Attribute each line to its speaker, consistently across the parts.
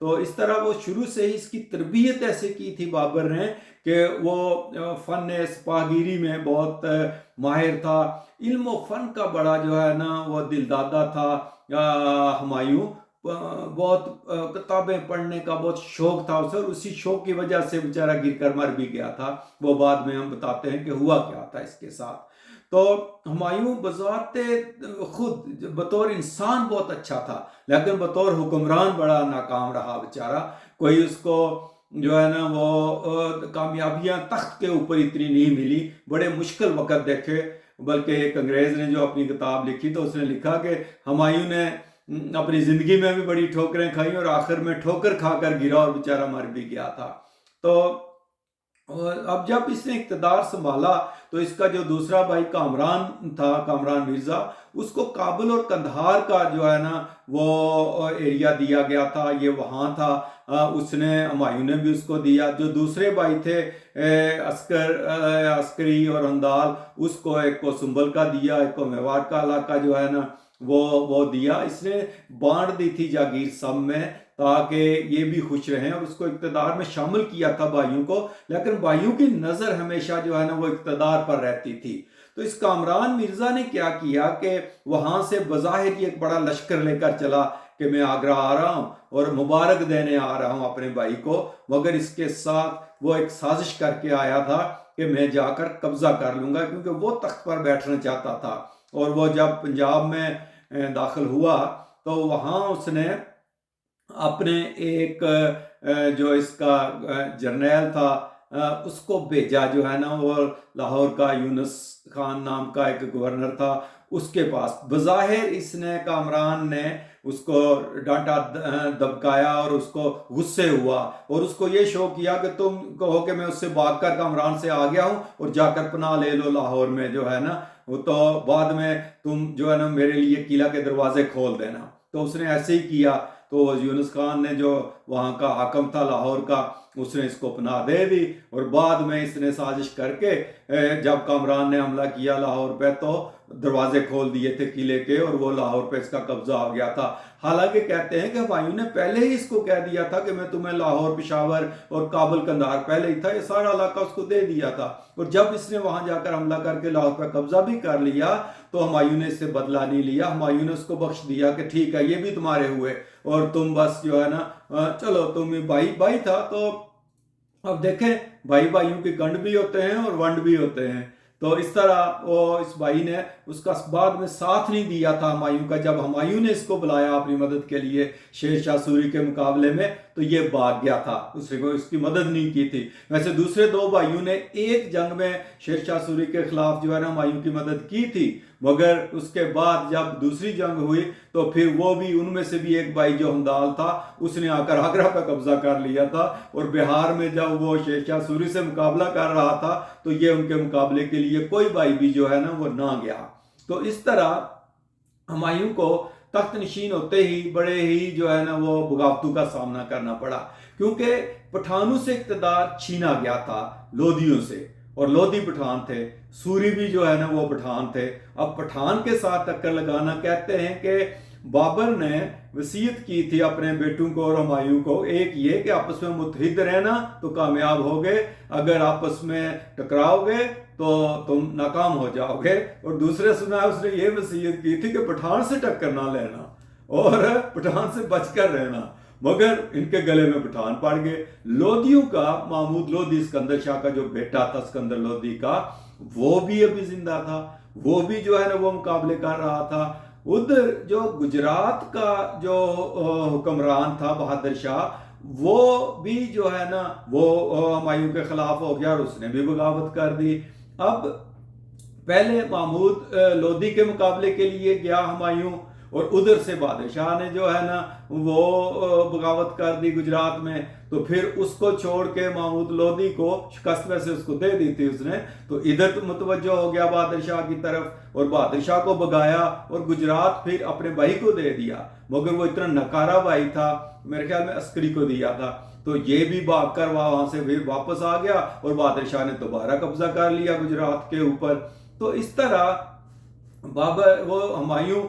Speaker 1: تو اس طرح وہ شروع سے ہی اس کی تربیت ایسے کی تھی بابر نے کہ وہ فن سپاہگیری میں بہت ماہر تھا، علم و فن کا بڑا جو ہے نا وہ دل دادا تھا ہمایوں، بہت کتابیں پڑھنے کا بہت شوق تھا اسے، اور اسی شوق کی وجہ سے بیچارہ گر کر مر بھی گیا تھا، وہ بعد میں ہم بتاتے ہیں کہ ہوا کیا تھا اس کے ساتھ۔ تو ہمایوں بذات خود بطور انسان بہت اچھا تھا، لیکن بطور حکمران بڑا ناکام رہا بیچارہ، کوئی اس کو جو ہے نا وہ کامیابیاں تخت کے اوپر اتنی نہیں ملی، بڑے مشکل وقت دیکھے۔ بلکہ ایک انگریز نے جو اپنی کتاب لکھی تو اس نے لکھا کہ ہمایوں نے اپنی زندگی میں بھی بڑی ٹھوکریں کھائیں اور آخر میں ٹھوکر کھا کر گرا اور بیچارہ مر بھی گیا تھا۔ تو اب جب اس نے اقتدار سنبھالا تو اس کا جو دوسرا بھائی کامران تھا، کامران مرزا، اس کو کابل اور قندھار کا جو ہے نا وہ ایریا دیا گیا تھا، یہ وہاں تھا، اس نے ہمایوں نے بھی اس کو دیا۔ جو دوسرے بھائی تھے عسکری اور اندال، اس کو ایک کو سنبل کا دیا، ایک کو میواڑ کا علاقہ جو ہے نا وہ دیا۔ اس نے بانٹ دی تھی جاگیر سب میں تاکہ یہ بھی خوش رہیں، اور اس کو اقتدار میں شامل کیا تھا بھائیوں کو، لیکن بھائیوں کی نظر ہمیشہ جو ہے نا وہ اقتدار پر رہتی تھی۔ تو اس کامران مرزا نے کیا کیا کہ وہاں سے بظاہر ایک بڑا لشکر لے کر چلا کہ میں آگرہ آ رہا ہوں اور مبارک دینے آ رہا ہوں اپنے بھائی کو، مگر اس کے ساتھ وہ ایک سازش کر کے آیا تھا کہ میں جا کر قبضہ کر لوں گا، کیونکہ وہ تخت پر بیٹھنا چاہتا تھا۔ اور وہ جب پنجاب میں داخل ہوا تو وہاں اس نے اپنے ایک جو اس کا جرنیل تھا اس کو بھیجا، جو ہے نا وہ لاہور کا یونس خان نام کا ایک گورنر تھا، اس کے پاس۔ بظاہر اس نے کامران نے اس کو ڈانٹا دبکایا اور اس کو غصے ہوا، اور اس کو یہ شو کیا کہ تم کہو کہ میں اس سے بھاگ کر کامران سے آ گیا ہوں اور جا کر پناہ لے لو لاہور میں، جو ہے نا تو بعد میں تم جو ہے نا میرے لیے قلعہ کے دروازے کھول دینا۔ تو اس نے ایسے ہی کیا۔ تو یونس خان نے جو وہاں کا حاکم تھا لاہور کا، اس نے اس کو پناہ دے دی، اور بعد میں اس نے سازش کر کے جب کامران نے حملہ کیا لاہور پہ تو دروازے کھول دیے تھے قلعے کے، اور وہ لاہور پہ اس کا قبضہ ہو گیا تھا۔ حالانکہ کہتے ہیں کہ ہمایوں نے پہلے ہی اس کو کہہ دیا تھا کہ میں تمہیں لاہور، پشاور اور کابل قندھار پہلے ہی تھا، یہ سارا علاقہ اس کو دے دیا تھا۔ اور جب اس نے وہاں جا کر حملہ کر کے لاہور پہ قبضہ بھی کر لیا تو ہمایوں نے اس سے بدلہ نہیں لیا، ہمایوں نے اس کو بخش دیا کہ ٹھیک ہے یہ بھی تمہارے ہوئے، اور تم بس جو ہے نا چلو تم بھائی تھا۔ تو اب دیکھیں بھائی بھائیوں کے گنڈ بھی ہوتے ہیں اور ونڈ بھی ہوتے ہیں۔ تو اس طرح وہ اس بھائی نے اس کا بعد میں ساتھ نہیں دیا تھا ہمایوں کا، جب ہمایوں نے اس کو بلایا اپنی مدد کے لیے شیر شاہ سوری کے مقابلے میں تو یہ بھاگ گیا تھا، اس کو اس کی مدد نہیں کی تھی۔ ویسے دوسرے دو بھائیوں نے ایک جنگ میں شیر شاہ سوری کے خلاف جو ہے نا ہمایوں کی مدد کی تھی، مگر اس کے بعد جب دوسری جنگ ہوئی تو پھر وہ بھی ان میں سے بھی ایک بھائی جو ہندال تھا اس نے آ کر آگرہ پہ قبضہ کر لیا تھا، اور بہار میں جب وہ شیر شاہ سوری سے مقابلہ کر رہا تھا تو یہ ان کے مقابلے کے لیے کوئی بھائی بھی جو ہے نا وہ نہ گیا۔ تو اس طرح ہمایوں کو تخت نشین ہوتے ہی بڑے ہی جو ہے نا وہ بغاوتوں کا سامنا کرنا پڑا، کیونکہ پٹھانوں سے اقتدار چھینا گیا تھا، لودھیوں سے، اور لودھی پٹھان تھے، سوری بھی جو ہے نا وہ پٹھان تھے۔ اب پٹھان کے ساتھ ٹکر لگانا، کہتے ہیں کہ بابر نے وصیت کی تھی اپنے بیٹوں کو اور ہمایوں کو، ایک یہ کہ آپس میں متحد رہنا تو کامیاب ہوگے، اگر آپس میں ٹکراؤ گے تو تم ناکام ہو جاؤ گے، اور دوسرے سنا اس نے یہ وصیت کی تھی کہ پٹھان سے ٹکر نہ لینا اور پٹھان سے بچ کر رہنا، مگر ان کے گلے میں پٹھان پڑ گئے۔ لودھیوں کا محمود لودھی، اسکندر شاہ کا جو بیٹا تھا اسکندر لودھی کا، وہ بھی ابھی زندہ تھا، وہ بھی جو ہے نا وہ مقابلے کر رہا تھا۔ ادھر جو گجرات کا جو حکمران تھا بہادر شاہ، وہ بھی جو ہے نا وہ ہمایوں کے خلاف ہو گیا اور اس نے بھی بغاوت کر دی۔ اب پہلے محمود لودھی کے مقابلے کے لیے گیا ہمایوں، اور ادھر سے بہادر شاہ نے جو ہے نا وہ بغاوت کر دی گجرات میں، تو پھر اس کو چھوڑ کے محمود لودھی کو شکست ویسے اس کو دے دی تھی اس نے، تو ادھر متوجہ ہو گیا بہادر شاہ کی طرف اور بہادر شاہ کو بگایا اور گجرات پھر اپنے بھائی کو دے دیا، مگر وہ اتنا نکارا بھائی تھا، میرے خیال میں عسکری کو دیا تھا، تو یہ بھی بھاگ کر وہاں سے بھی واپس آ گیا اور بہادر شاہ نے دوبارہ قبضہ کر لیا گجرات کے اوپر۔ تو اس طرح بابر وہ ہمایوں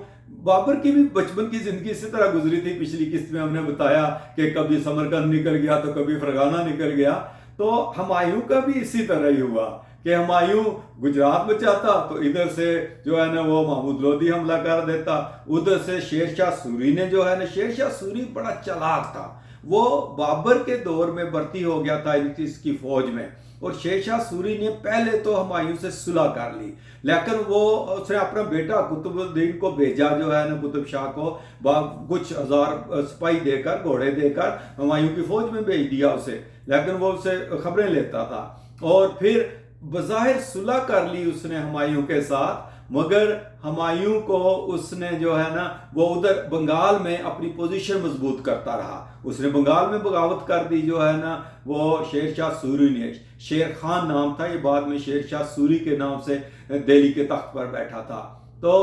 Speaker 1: بابر کی بھی بچپن کی زندگی اسی طرح گزری تھی. پچھلی قسط میں ہم نے بتایا کہ کبھی سمرقند نکل گیا تو کبھی فرغانہ نکل گیا. تو ہمایوں کا بھی اسی طرح ہی ہوا کہ ہمایوں گجرات میں چاہتا تو ادھر سے جو ہے نا وہ محمود لودھی حملہ کر دیتا. ادھر سے شیر شاہ سوری نے جو ہے نا، شیر شاہ سوری بڑا چلاک تھا، وہ بابر کے دور میں بھرتی ہو گیا تھا اس کی فوج میں، اور شیر شاہ سوری نے پہلے تو ہمایوں سے صلح کر لی، لیکن اس نے اپنا بیٹا قطب الدین کو بھیجا جو ہے نا، قطب شاہ کو کچھ ہزار سپاہی دے کر، گھوڑے دے کر ہمایوں کی فوج میں بھیج دیا اسے، لیکن وہ اسے خبریں لیتا تھا. اور پھر بظاہر صلح کر لی اس نے ہمایوں کے ساتھ، مگر ہمایوں کو اس نے جو ہے نا وہ ادھر بنگال میں اپنی پوزیشن مضبوط کرتا رہا. اس نے بنگال میں بغاوت کر دی جو ہے نا وہ شیر شاہ سوری نے. شیر خان نام تھا، یہ بعد میں شیر شاہ سوری کے نام سے دہلی کے تخت پر بیٹھا تھا. تو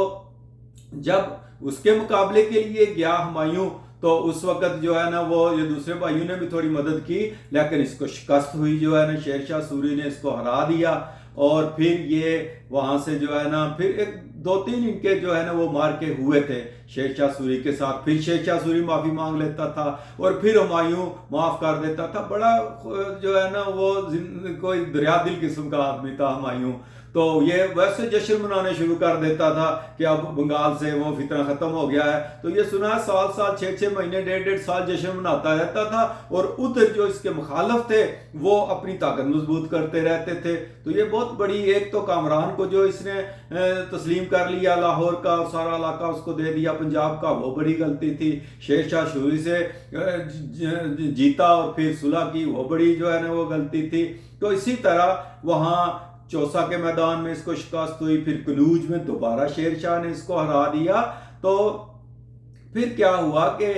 Speaker 1: جب اس کے مقابلے کے لیے گیا ہمایوں تو اس وقت جو ہے نا وہ یہ دوسرے بھائیوں نے بھی تھوڑی مدد کی، لیکن اس کو شکست ہوئی جو ہے نا، شیر شاہ سوری نے اس کو ہرا دیا. اور پھر یہ وہاں سے جو ہے نا پھر ایک دو تین ان کے جو ہے نا وہ مار کے ہوئے تھے شیر شاہ سوری کے ساتھ. پھر شیر شاہ سوری معافی مانگ لیتا تھا اور پھر ہمایوں معاف کر دیتا تھا. بڑا جو ہے نا وہ کوئی دریا دل قسم کا آدمی تھا ہمایوں. تو یہ ویسے جشن منانے شروع کر دیتا تھا کہ اب بنگال سے وہ فتنہ ختم ہو گیا ہے. تو یہ سنا ہے سال 6 مہینے 1.5 سال جشن مناتا رہتا تھا، اور ادھر جو اس کے مخالف تھے وہ اپنی طاقت مضبوط کرتے رہتے تھے. تو یہ بہت بڑی، ایک تو کامران کو جو اس نے تسلیم کر لیا، لاہور کا سارا علاقہ اس کو دے دیا پنجاب کا، وہ بڑی غلطی تھی. شیر شاہ سوری سے جیتا اور پھر صلح کی، وہ بڑی جو ہے نا وہ غلطی تھی. تو اسی طرح وہاں چوسا کے میدان میں اس کو شکست ہوئی، پھر کنوج میں دوبارہ شیر شاہ نے اس کو ہرا دیا. تو پھر کیا ہوا کہ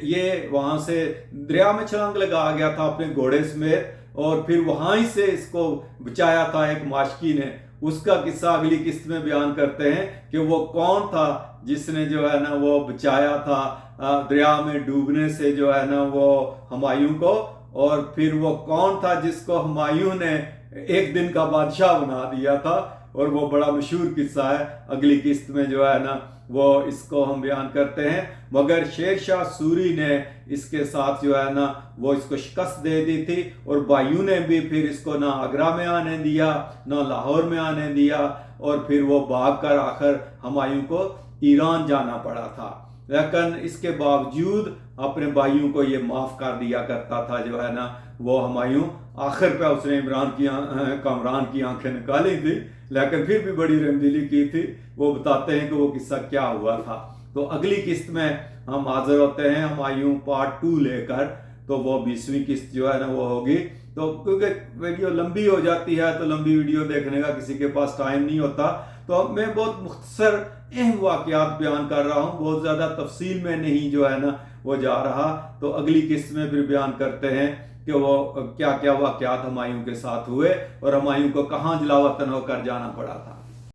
Speaker 1: یہ وہاں سے دریا میں چھلانگ لگا گیا تھا اپنے گھوڑے سمیت، اور پھر وہاں ہی سے اس کو بچایا تھا ایک ماشکی نے. اس کا قصہ اگلی قسط میں بیان کرتے ہیں کہ وہ کون تھا جس نے جو ہے نا وہ بچایا تھا دریا میں ڈوبنے سے جو ہے نا وہ ہمایوں کو، اور پھر وہ کون تھا جس کو ہمایوں نے ایک دن کا بادشاہ بنا دیا تھا. اور وہ بڑا مشہور قصہ ہے، اگلی قسط میں جو ہے نا وہ اس کو ہم بیان کرتے ہیں. مگر شیر شاہ سوری نے اس کے ساتھ جو ہے نا وہ اس کو شکست دے دی تھی، اور بھائیوں نے بھی پھر اس کو نہ آگرہ میں آنے دیا نہ لاہور میں آنے دیا، اور پھر وہ بھاگ کر آخر ہمایوں کو ایران جانا پڑا تھا. لیکن اس کے باوجود اپنے بھائیوں کو یہ معاف کر دیا کرتا تھا جو ہے نا وہ ہمایوں. آخر پہ اس نے کامران کی آنکھیں نکالی تھی، لیکن پھر بھی بڑی رحمدلی کی تھی. وہ بتاتے ہیں کہ وہ قصہ کیا ہوا تھا. تو اگلی قسط میں ہم حاضر ہوتے ہیں ہمایوں پارٹ 2 لے کر. تو وہ 20ویں قسط جو ہے نا وہ ہوگی. تو کیونکہ ویڈیو لمبی ہو جاتی ہے تو لمبی ویڈیو دیکھنے کا کسی کے پاس ٹائم نہیں ہوتا، تو میں بہت مختصر اہم واقعات بیان کر رہا ہوں، بہت زیادہ تفصیل میں نہیں جو ہے نا وہ جا رہا. تو اگلی قسط میں پھر بیان کرتے ہیں کہ وہ کیا کیا واقعات ہمایوں کے ساتھ ہوئے اور ہمایوں کو کہاں جلا وطن ہو کر جانا پڑا تھا.